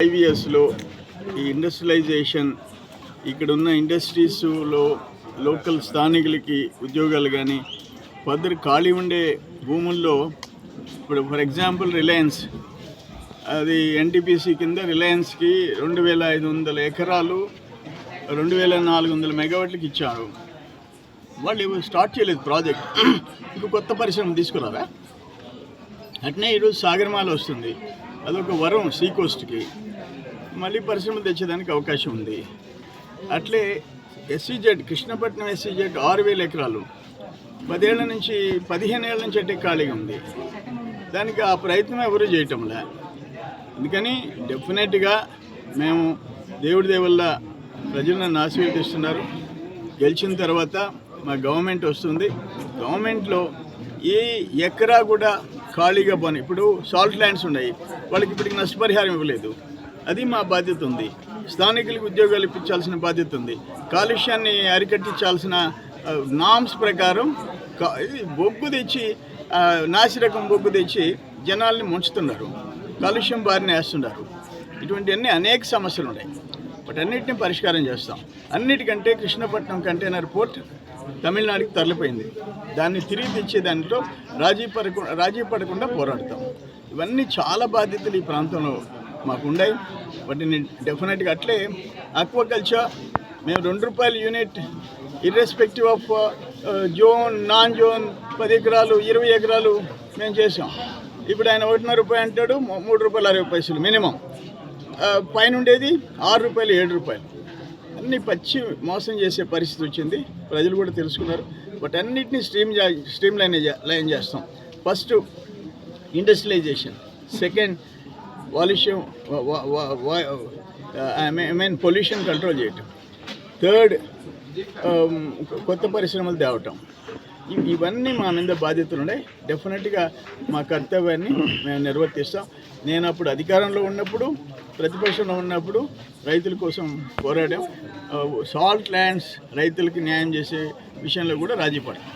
5 yearsలో ఈ ఇండస్ట్రియలైజేషన్ ఇక్కడ ఉన్న ఇండస్ట్రీస్లో లోకల్ స్థానికులకి ఉద్యోగాలు కానీ పద్దరు ఖాళీ ఉండే భూముల్లో ఇప్పుడు ఫర్ ఎగ్జాంపుల్ రిలయన్స్ అది ఎన్టీపీసీ కింద రిలయన్స్కి 2500 ఎకరాలు 2400 మెగావాట్లకి ఇచ్చారు. వాళ్ళు స్టార్ట్ చేయలేదు ప్రాజెక్ట్. ఇంకో కొత్త పరిశ్రమ తీసుకురారా? అట్నే ఈరోజు సాగరమాల వస్తుంది, అదొక వరం సీ కోస్ట్కి, మళ్ళీ పరిశ్రమ తెచ్చేదానికి అవకాశం ఉంది. అట్లే ఎస్సీజెడ్ కృష్ణపట్నం ఎస్సీజెడ్ 6000 ఎకరాలు 10 ఏళ్ల నుంచి 15 ఏళ్ల నుంచి అట్టే ఖాళీగా ఉంది. దానికి ఆ ప్రయత్నం ఎవరు చేయటంలే. అందుకని డెఫినెట్గా మేము దేవుడి దేవుళ్ళ ప్రజలను ఆశీర్వదిస్తున్నారు. గెలిచిన తర్వాత మా గవర్నమెంట్ వస్తుంది. గవర్నమెంట్లో ఏ ఎకరా కూడా ఖాళీగా పోని. ఇప్పుడు సాల్ట్ ల్యాండ్స్ ఉన్నాయి, వాళ్ళకి ఇప్పటికి నష్టపరిహారం ఇవ్వలేదు. అది మా బాధ్యత ఉంది. స్థానికులకు ఉద్యోగాలు ఇప్పించాల్సిన బాధ్యత ఉంది. కాలుష్యాన్ని అరికట్టించాల్సిన నామ్స్ ప్రకారం బొగ్గు తెచ్చి నాసిరకం బొగ్గు తెచ్చి జనాల్ని ముంచుతున్నారు, కాలుష్యం బారిన వేస్తున్నారు. ఇటువంటివన్నీ అనేక సమస్యలు ఉన్నాయి. వాటన్నిటిని పరిష్కారం చేస్తాం. అన్నిటికంటే కృష్ణపట్నం కంటైనర్ పోర్ట్ తమిళనాడుకి తరలిపోయింది. దాన్ని తిరిగి తెచ్చే దాంట్లో రాజీ పడకుండా పోరాడతాం. ఇవన్నీ చాలా బాధ్యతలు ఈ ప్రాంతంలో మాకు ఉన్నాయి. వాటిని డెఫినెట్గా అట్లే ఆక్వాకల్చర్ మేము ₹2 unit irrespective of zone non zone 10 ఎకరాలు 20 ఎకరాలు మేము చేసాం. ఇప్పుడు ఆయన ₹1.5 అంటాడు, ₹3.60 మినిమం. పైన ఉండేది ₹6 ₹7. అన్నీ పచ్చి మోసం చేసే పరిస్థితి వచ్చింది. ప్రజలు కూడా తెలుసుకున్నారు. వాటన్నిటిని స్ట్రీమ్ లైన్ చేస్తాం. First industrialisation, second pollution control చేయటం, థర్డ్ కొత్త పరిశ్రమలు తేవటం. ఇవన్నీ మా మీద బాధ్యతలు ఉన్నాయి. డెఫినెట్గా మా కర్తవ్యాన్ని మేము నిర్వర్తిస్తాం. నేను అప్పుడు అధికారంలో ఉన్నప్పుడు, ప్రతిపక్షంలో ఉన్నప్పుడు రైతుల కోసం పోరాడాం. సాల్ట్ ల్యాండ్స్ రైతులకి న్యాయం చేసే విషయంలో కూడా రాజీ పడ్డాం.